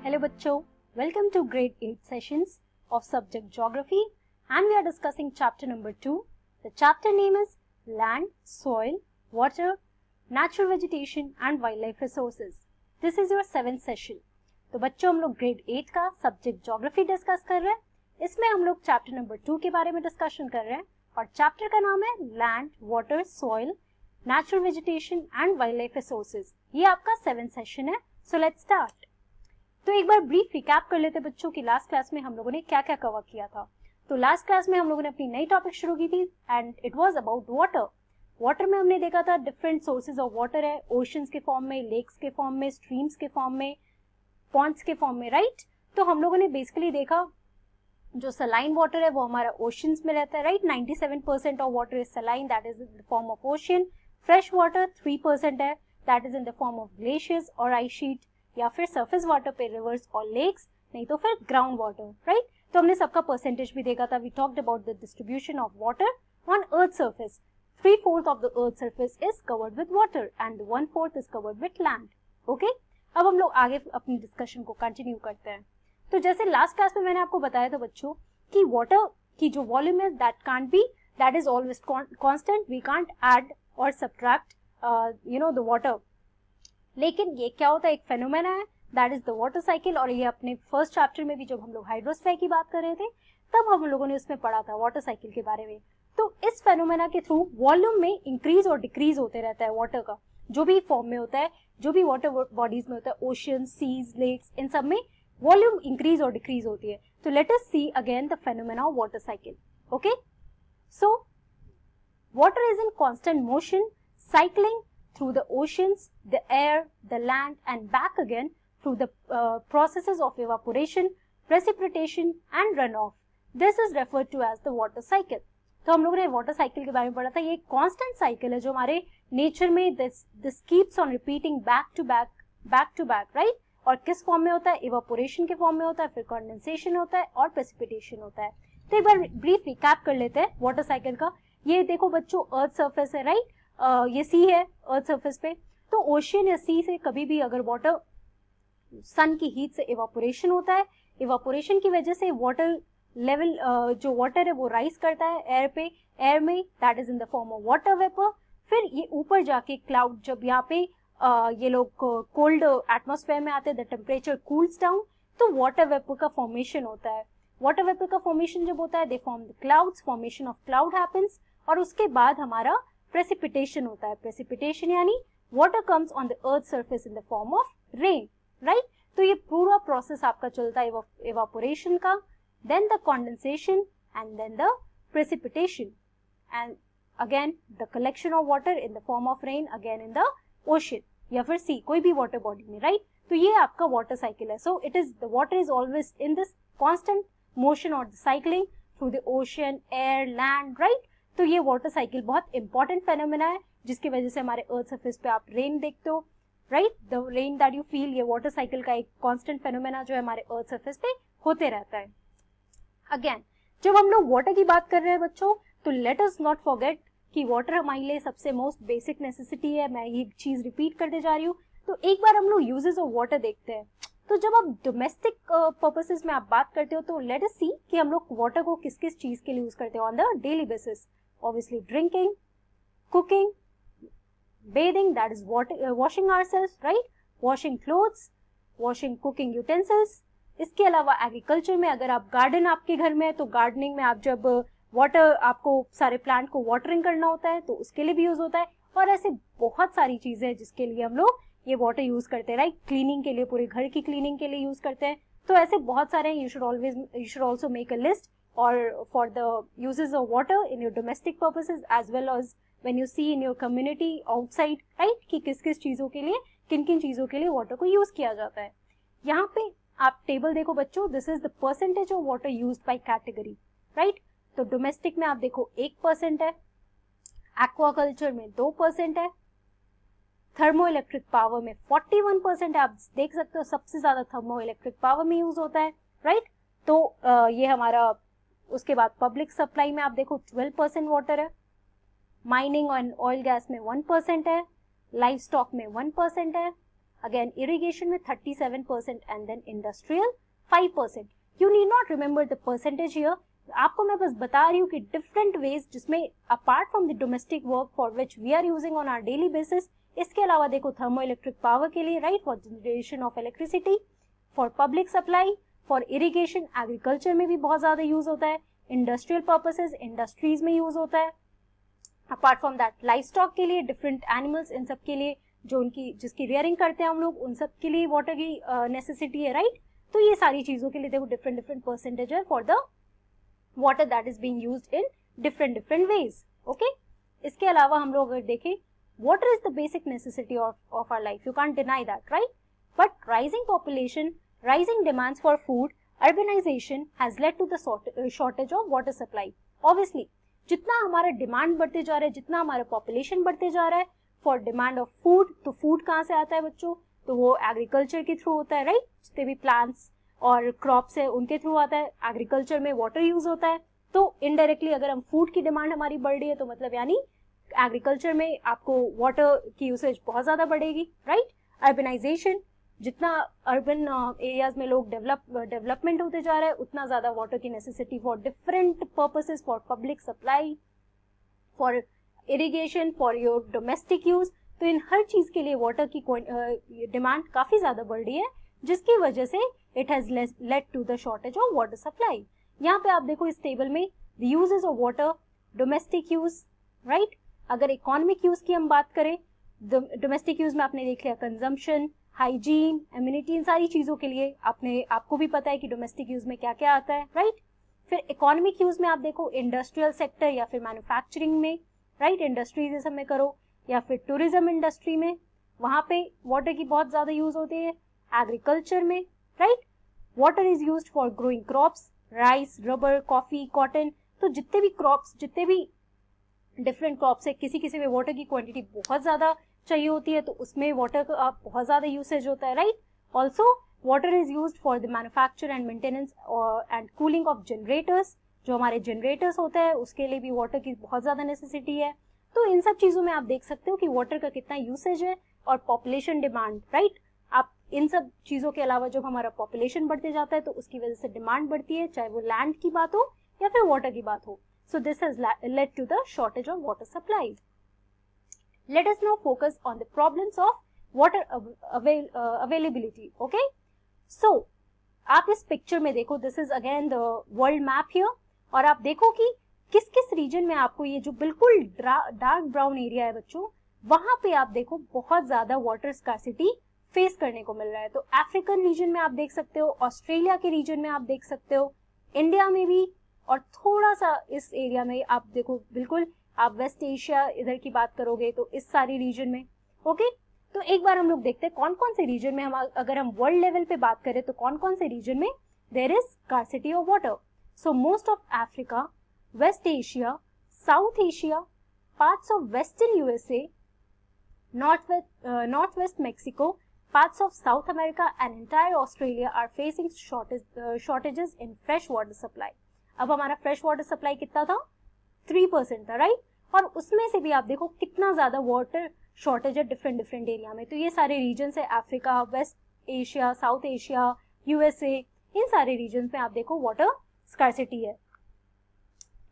Hello bachcho, welcome to grade 8 sessions of subject geography and we are discussing chapter number 2. The chapter name is land, soil, water, natural vegetation and wildlife resources. This is your 7th session. तो बच्चों हम लोग grade 8 का subject geography discuss कर रहे हैं. इसमें हम लोग चैप्टर नंबर 2 के बारे में डिस्कशन कर रहे हैं और चैप्टर का नाम है land, water, soil, natural vegetation and wild life resources. ये आपका 7th सेशन है. So let's start. तो एक बार ब्रीफ रिकैप कर लेते बच्चों की लास्ट क्लास में हम लोगों ने क्या क्या कवर किया था. तो लास्ट क्लास में हम लोगों ने अपनी नई टॉपिक शुरू की थी and it was about water. Water में हमने देखा था डिफरेंट सोर्सेज ऑफ वाटर है, ओशंस के फॉर्म में, लेक्स के फॉर्म में, स्ट्रीम्स के फॉर्म में, पॉन्ड्स के फॉर्म में, राइट. तो हम लोगों ने बेसिकली देखा जो सलाइन वाटर है वो हमारा ओशंस में रहता है, right. 97% of water is saline, that is in the form of ocean. Fresh water 3% है, that is in the form of glaciers और आइस शीट या फिर सरफेस वाटर पे रिवर्स और लेक्स, नहीं तो फिर ग्राउंड वाटर, राइट. तो हमने सबका परसेंटेज भी देखा था. We talked about the distribution of water on earth surface. 3/4 of the earth surface is covered with water and 1/4 is covered with land. Okay, अब हम लोग आगे अपनी डिस्कशन को कंटिन्यू करते हैं. तो जैसे लास्ट क्लास में मैंने आपको बताया था बच्चों कि वाटर की जो वॉल्यूम है that is always constant. We can't add और सब्ट्रैक्ट द वाटर. लेकिन ये क्या होता है, एक फेनोमेना है that is the water cycle. और ये अपने फर्स्ट चैप्टर में भी जब हम लोग हाइड्रोस्फीयर की बात कर रहे थे तब हम लोगों ने उसमें पढ़ा था वाटर साइकिल के बारे में. तो इस फेनोमेना के थ्रू वॉल्यूम में इंक्रीज और डिक्रीज होते रहता है वाटर का, जो भी फॉर्म में होता है, जो भी वाटर बॉडीज में होता है, ओशियन, सीज, लेक्स, इन सब में वॉल्यूम इंक्रीज और डिक्रीज होती है. तो let us see again the phenomena of water cycle. Okay, so water is in constant motion, cycling through the oceans, the air, the land and back again through the processes of evaporation, precipitation and runoff. This is referred to as the water cycle. तो हम लोगों ने water cycle के बारे में पढ़ा था. ये कांस्टेंट साइकिल है जो हमारे नेचर में this keeps on repeating back to back, right? और किस फॉर्म में होता है, इवापोरेशन के फॉर्म में होता है, फिर कंडेंसेशन होता है और प्रेसिपिटेशन होता है. तो एक बार ब्रीफ रिकैप कर लेते हैं वाटर साइकिल का. ये देखो बच्चों अर्थ सरफेस है, राइट. ये सी है अर्थ सरफेस पे. तो ओशियन या सी से कभी भी अगर वाटर सन की हीट से इवापोरेशन होता है, इवापोरेशन की वजह से वाटर लेवल जो वाटर है वो राइज करता है एयर में, that is in the form of water vapour. फिर ये ऊपर जाके क्लाउड, जब यहाँ पे ये लोग कोल्ड एटमॉस्फेयर में आते हैं, द टेम्परेचर कूल्स डाउन, तो वाटर वेपर का फॉर्मेशन होता है. वाटर वेपर का फॉर्मेशन जब होता है they form the clouds, formation of cloud happens और उसके बाद हमारा प्रेसिपिटेशन होता है. प्रेसिपिटेशन यानी water comes on the earth surface in the form of rain, right. तो ये पूरा प्रोसेस आपका चलता है इवापोरेशन का, then the condensation and then the precipitation and again the collection of water in the form of rain again in the ocean या फिर सी, कोई भी वाटर बॉडी में, राइट. तो ये आपका वाटर साइकिल है. So it is the water is always in this constant motion और cycling through the ocean, air, land, right. तो ये वाटर साइकिल बहुत इंपॉर्टेंट फेनोमेना है जिसकी वजह से हमारे अर्थ सरफेस पे आप रेन देखते हो, right. The rain that you feel, ये वाटर साइकिल का एक कांस्टेंट फेनोमेना जो है हमारे अर्थ सरफेस पे होते रहता है. अगेन जब हम लोग वाटर की बात कर रहे हैं बच्चों तो लेट अस नॉट फॉरगेट कि वाटर हमारे लिए सबसे मोस्ट बेसिक नेसेसिटी है. मैं ये चीज रिपीट करते जा रही हूँ. तो एक बार हम लोग यूजेस ऑफ वाटर देखते हैं. तो जब आप डोमेस्टिक पर्पसेस में आप बात करते हो तो लेट अस सी कि हम लोग वाटर को किस किस चीज के लिए यूज करते हैं on the daily basis. Obviously drinking, cooking, bathing, that is washing ourselves, right? Washing clothes, washing cooking utensils. इसके अलावा एग्रीकल्चर में अगर आप गार्डन आपके घर में है तो गार्डनिंग में आप जब वाटर, आपको सारे प्लांट को वाटरिंग करना होता है तो उसके लिए भी यूज होता है. और ऐसे बहुत सारी चीजें हैं जिसके लिए हम लोग ये वाटर यूज करते हैं, राइट. क्लीनिंग के लिए, पूरे घर की क्लीनिंग के लिए यूज करते हैं. तो ऐसे बहुत सारे हैं. You should also make a list or for the uses of water in your domestic purposes as well as when you see in your community outside, right, कि किस किस चीजों के लिए, किन किन चीजों के लिए वाटर को यूज किया जाता है. यहाँ पे आप टेबल देखो बच्चों, this is the percentage of water used by category, right. तो डोमेस्टिक में आप देखो 1% है, एक्वाकल्चर में 2% है, थर्मो इलेक्ट्रिक पावर में 41% है. आप देख सकते हो सबसे ज्यादा थर्मो इलेक्ट्रिक पावर में यूज होता है, राइट. तो ये हमारा, उसके बाद पब्लिक सप्लाई में आप देखो 12% वाटर है, माइनिंग एंड ऑयल गैस में 1% है, लाइव स्टॉक में 1% है, अगेन इरिगेशन में 37% and then industrial 5%. You need not remember the percentage here, आपको मैं बस बता रही हूँ कि डिफरेंट वेज जिसमें apart from the domestic work for which we are using on our daily basis, इसके अलावा देखो थर्मो इलेक्ट्रिक पावर के लिए, right, for generation of electricity, for public supply, for irrigation, agriculture में भी बहुत ज्यादा यूज होता है, इंडस्ट्रियल पर्पसेस, इंडस्ट्रीज में यूज होता है, apart from that life stock के लिए, डिफरेंट एनिमल्स, इन सब के लिए जो उनकी जिसकी रेयरिंग करते हैं हम लोग, उन सब के लिए वाटर की नेसेसिटी है, राइट. तो ये सारी चीजों के लिए देखो डिफरेंट डिफरेंट परसेंटेज है for the water that is being used in different different ways. Okay, इसके अलावा हम लोग अगर देखें, water is the basic necessity of our life, you can't deny that, right? But rising population, rising demands for food, urbanization has led to the shortage of water supply. Obviously, जितना हमारा demand बढ़ते जा रहा है, जितना हमारा population बढ़ते जा रहा है फॉर डिमांड ऑफ फूड, तो फूड कहाँ से आता है बच्चों, तो वो एग्रीकल्चर के थ्रू होता है, राइट. जितने भी प्लांट्स और क्रॉप्स है उनके थ्रू आता है, एग्रीकल्चर में वाटर यूज होता है, तो इनडायरेक्टली अगर हम फूड की डिमांड हमारी बढ़ रही है तो मतलब यानी एग्रीकल्चर में आपको वाटर की यूसेज बहुत ज्यादा बढ़ेगी, राइट. अर्बनाइजेशन, जितना अर्बन एरियाज में लोग डेवलपमेंट होते जा रहा है उतना ज्यादा वाटर की necessity for different purposes, for public supply, for irrigation, for your domestic use. तो इन हर चीज के लिए वाटर की डिमांड काफी ज्यादा बढ़ रही है, जिसकी वजह से it has led to the shortage of water supply. यहाँ पे आप देखो इस टेबल में the uses of water, domestic use, right. अगर इकोनॉमिक यूज की हम बात करें, डोमेस्टिक यूज में आपने देख लिया कंजम्पशन, हाइजीन, इम्यूनिटी, इन सारी चीजों के लिए आपको भी पता है कि डोमेस्टिक यूज में क्या क्या आता है, राइट. फिर इकोनॉमिक यूज में आप देखो इंडस्ट्रियल सेक्टर या फिर मैन्युफैक्चरिंग में, राइट, इंडस्ट्रीज ये सब में करो, या फिर टूरिज्म इंडस्ट्री में, वहां पे वाटर की बहुत ज्यादा यूज होती है, एग्रीकल्चर में, right. Water is used for growing crops, rice, rubber, coffee, cotton. तो जितने भी क्रॉप्स, जितने भी डिफरेंट क्रॉप्स है, किसी किसी में वाटर की क्वांटिटी बहुत ज्यादा चाहिए होती है तो उसमें वाटर का बहुत ज्यादा यूसेज होता है, right. Also water is used for the manufacture and maintenance and cooling of generators. जो हमारे जनरेटर्स होते हैं उसके लिए भी वाटर की बहुत ज्यादा नेसेसिटी है. तो इन सब चीजों में आप देख सकते हो कि वाटर का कितना यूसेज है और पॉपुलेशन डिमांड, राइट. आप इन सब चीजों के अलावा जब हमारा पॉपुलेशन बढ़ते जाता है तो उसकी वजह से डिमांड बढ़ती है, चाहे वो लैंड की बात हो या फिर वाटर की बात हो. So this has led to the shortage of water supply. Let us now focus on the problems of water availability. Okay? So आप इस पिक्चर में देखो, this is again the world map here, और आप देखो कि किस किस रीजन में आपको ये जो बिल्कुल डार्क ब्राउन एरिया है बच्चों, वहां पे आप देखो बहुत ज्यादा वाटर स्कार्सिटी फेस करने को मिल रहा है. तो अफ्रीकन रीजन में आप देख सकते हो, ऑस्ट्रेलिया के रीजन में आप देख सकते हो, इंडिया में भी, और थोड़ा सा इस एरिया में आप देखो, बिल्कुल आप वेस्ट एशिया इधर की बात करोगे तो इस सारी रीजन में. ओके, तो एक बार हम लोग देखते हैं कौन कौन से रीजन में, हम अगर हम वर्ल्ड लेवल पे बात करें तो कौन कौन से रीजन में there is scarcity of water. So most of Africa, West Asia, South Asia, parts of western USA, north west Mexico, parts of South America and entire Australia are facing shortages in fresh water supply. अब हमारा fresh water supply कितना था, 3% था, right. और उसमें से भी आप देखो कितना ज्यादा वाटर शॉर्टेज है डिफरेंट डिफरेंट एरिया में. तो ये सारे रीजन है, Africa, West Asia, South Asia, USA, इन सारे रीजन में आप देखो वाटर स्कार्सिटी है.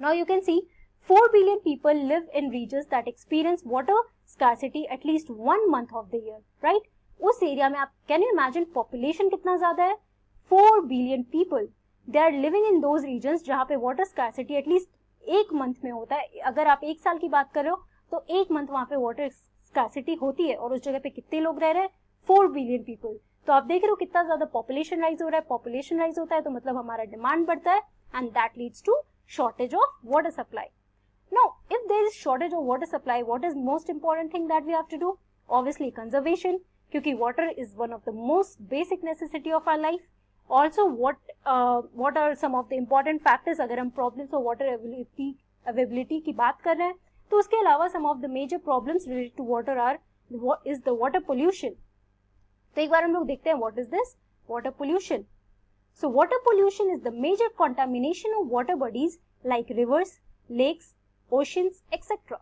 Now you can see 4 billion people live in regions that experience water scarcity at least 1 month of the year, right. उस एरिया में आप कैन यू इमेजिन पॉपुलेशन कितना ज्यादा है, 4 billion people. They are living in those regions जहाँ पे water scarcity at least 1 month में होता है. अगर आप 1 साल की बात कर रहे हो तो 1 मंथ वहाँ पे वाटर स्कार्सिटी होती है, और उस जगह पे कितने लोग रह रहे हैं, 4 billion people. तो आप देख रहे हो कितना ज्यादा पॉपुलेशन राइज हो रहा है. पॉपुलेशन राइज होता है तो मतलब हमारा डिमांड बढ़ता है, and that leads to shortage of water supply. Now if there is shortage of water supply, what is most important thing that we have to do, obviously conservation, क्योंकि water is one of the most basic necessity of our life. Also what are some of the important factors, अगर हम problems of water availability की बात कर रहे हैं तो उसके अलावा some of the major problems related to water is the water pollution. तो एक बार हम लोग देखते हैं what is this water pollution. So water pollution is the major contamination of water bodies like rivers, lakes, oceans, etc.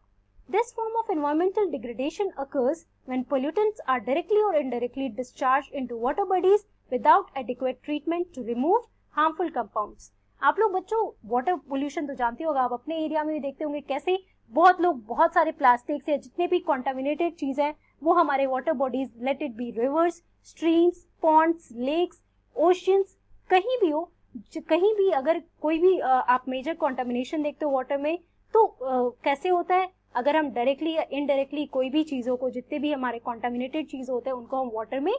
This form of environmental degradation occurs when pollutants are directly or indirectly discharged into water bodies without adequate treatment to remove harmful compounds. आप लोग बच्चों water pollution तो जानते होगा, आप अपने area में भी देखते होंगे कैसे बहुत लोग बहुत सारे प्लास्टिक्स या जितने भी कॉन्टामिनेटेड चीजें हैं वो हमारे water bodies, let it be rivers, streams, ponds, lakes, oceans, कहीं भी हो, कहीं भी अगर कोई भी आप मेजर कॉन्टामिनेशन देखते हो वाटर में तो कैसे होता है, अगर हम डायरेक्टली या इनडायरेक्टली कोई भी चीजों को, जितने भी हमारे कॉन्टामिनेटेड चीज होते हैं उनको हम वाटर में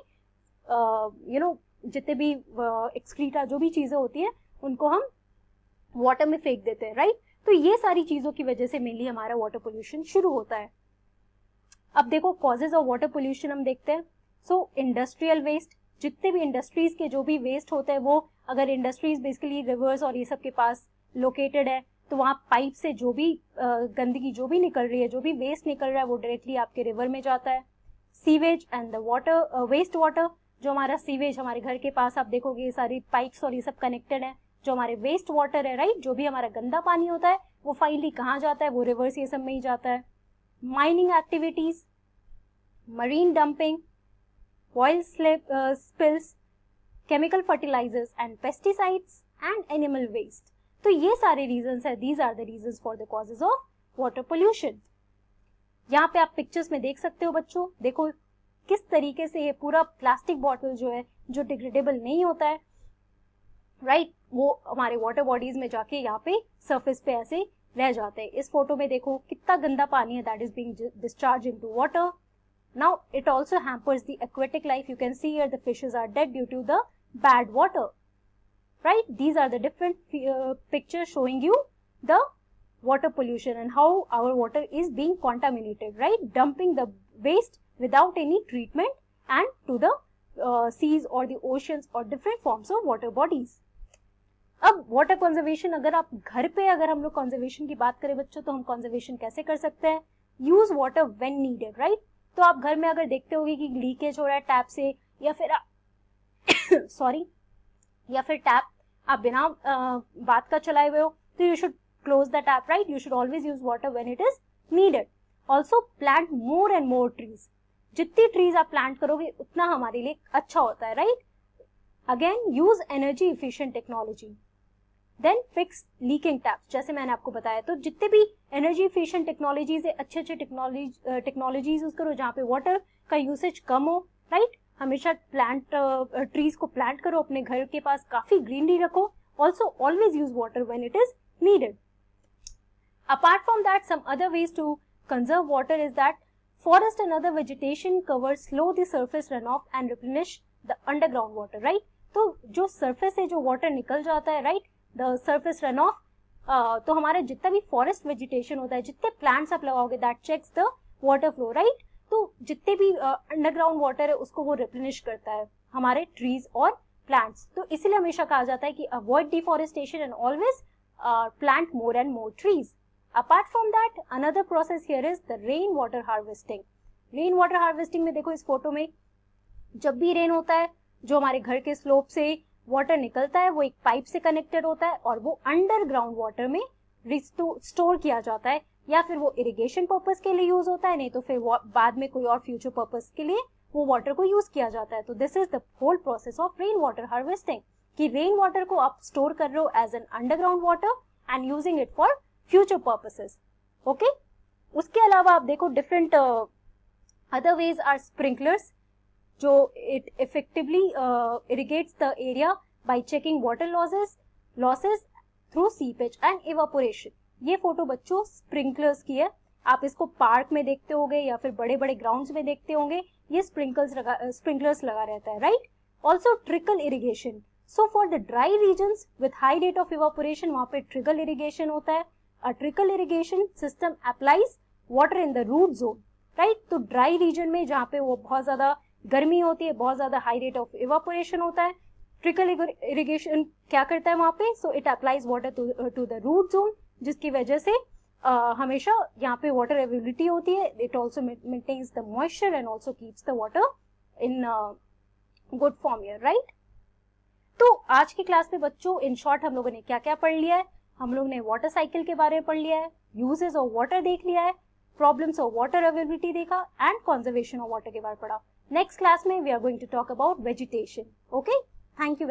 जितने भी एक्सक्रीटा जो भी चीजें होती है उनको हम वाटर में फेंक देते हैं, राइट। तो ये सारी चीजों की वजह से मेनली हमारा वाटर पोल्यूशन शुरू होता है। अब देखो कॉजेज ऑफ वाटर पोल्यूशन हम देखते हैं। सो इंडस्ट्रियल वेस्ट, जितने भी इंडस्ट्रीज के जो भी वेस्ट होते हैं वो, अगर इंडस्ट्रीज बेसिकली रिवर्स और ये सब के पास लोकेटेड है तो वहाँ पाइप से जो भी गंदगी जो भी निकल रही है, जो भी वेस्ट निकल रहा है वो डायरेक्टली आपके रिवर में जाता है। Sewage and the water, waste water, जो हमारा सीवेज हमारे घर के पास आप देखोगे ये सारी पाइप्स और ये सब कनेक्टेड है, जो हमारे वेस्ट वाटर है, राइट, जो भी हमारा गंदा पानी होता है वो फाइनली कहाँ जाता है, वो रिवर्स ये सब में ही जाता है। Mining activities, marine dumping, oil spills, chemical fertilisers and pesticides and animal waste, तो ये सारे रीजंस है, these are the reasons for the causes of water pollution. यहाँ पे आप पिक्चर्स में देख सकते हो बच्चों, देखो किस तरीके से ये पूरा प्लास्टिक बॉटल जो है जो डिग्रेडेबल नहीं होता है, राइट, वो हमारे वाटर बॉडीज में जाके यहाँ पे सरफेस पे ऐसे रह जाते हैं। इस फोटो में देखो कितना गंदा पानी है that is being discharge into water. Now it also hampers the aquatic life, you can see here the fishes are dead due to the bad water, right, these are the different pictures showing you the water pollution and how our water is being contaminated, right, dumping the waste without any treatment and to the seas or the oceans or different forms of water bodies. अब water conservation, अगर आप घर पे अगर हम लोग conservation की बात करें बच्चों तो हम कंजर्वेशन कैसे कर सकते हैं, use water when needed, right. तो आप घर में अगर देखते होगे कि लीकेज हो रहा है टैप से या फिर सॉरी या फिर टैप आप बिना बात का चलाए हुए हो तो you should close the tap, right, you should always use water when it is needed. Also plant more and more trees, जितनी ट्रीज आप प्लांट करोगे उतना हमारे लिए अच्छा होता है, right. Again use energy efficient technology, then fix leaking taps, जैसे मैंने आपको बताया। तो जितने भी एनर्जी इफिशिएंट टेक्नोलॉजीज है, अच्छे अच्छे टेक्नोलॉजीज यूज करो जहाँ पे वाटर का यूसेज कम हो, राइट। हमेशा प्लांट ट्रीज को प्लांट करो, अपने घर के पास काफी ग्रीनरी रखो। Also always use water when it is needed. Apart from that some other ways to conserve water is that forest and other vegetation cover slow the surface runoff and replenish the underground water, right। तो जो surface से जो water निकल जाता है, right, the surface runoff, तो हमारा जितना भी forest vegetation होता है, जितने plants आप लगाओगे that checks the water flow, right, तो जितने भी underground water है उसको वो replenish करता है हमारे trees और plants। तो इसीलिए हमेशा कहा जाता है कि avoid deforestation and always plant more and more trees। Apart from that, another process here is the rain water harvesting. Rain water harvesting में देखो इस फोटो में जब भी रेन होता है जो हमारे घर के स्लोप से वाटर निकलता है वो एक पाइप से कनेक्टेड होता है और वो अंडरग्राउंड वाटर में स्टोर किया जाता है, या फिर वो इरिगेशन पर्पस के लिए यूज होता है, नहीं तो फिर बाद में कोई और फ्यूचर पर्पस के लिए वो वाटर को यूज किया जाता है। तो this is the whole process of rain water harvesting, कि रेन वाटर को आप स्टोर कर रहे हो as an underground water and using it for future purposes, okay. उसके अलावा आप देखो different other ways are sprinklers, जो it effectively irrigates the area by checking water losses through seepage and evaporation. ये फोटो बच्चों स्प्रिंकलर्स की है, आप इसको पार्क में देखते होंगे या फिर बड़े बड़े ग्राउंड्स में देखते होंगे, ये स्प्रिंकलर्स लगा रहता है, right. Also trickle irrigation, so for the dry regions with high rate of evaporation वहां पे ट्रिकल इरिगेशन होता है। A trickle irrigation system applies water in the root zone, right। तो ड्राई रीजन में जहाँ पे वो बहुत ज्यादा गर्मी होती है, बहुत ज्यादा हाई रेट ऑफ इवापोरेशन होता है, ट्रिकल इरिगेशन क्या करता है वहाँ पे, so it applies water to the root zone, जिसकी वजह से हमेशा यहाँ पे वाटर अवेलेबिलिटी होती है। It also maintains the moisture and also keeps the water in good form here, right. तो आज की क्लास में बच्चों इन शॉर्ट हम लोगों ने क्या क्या पढ़ लिया है, हम लोग ने वाटर साइकिल के बारे में पढ़ लिया है, यूजेस ऑफ वाटर देख लिया है, प्रॉब्लम्स ऑफ वाटर अवेलेबिलिटी देखा एंड कंजर्वेशन ऑफ वाटर के बारे में पढ़ा. नेक्स्ट क्लास में we are going to talk about vegetation. Okay, thank you.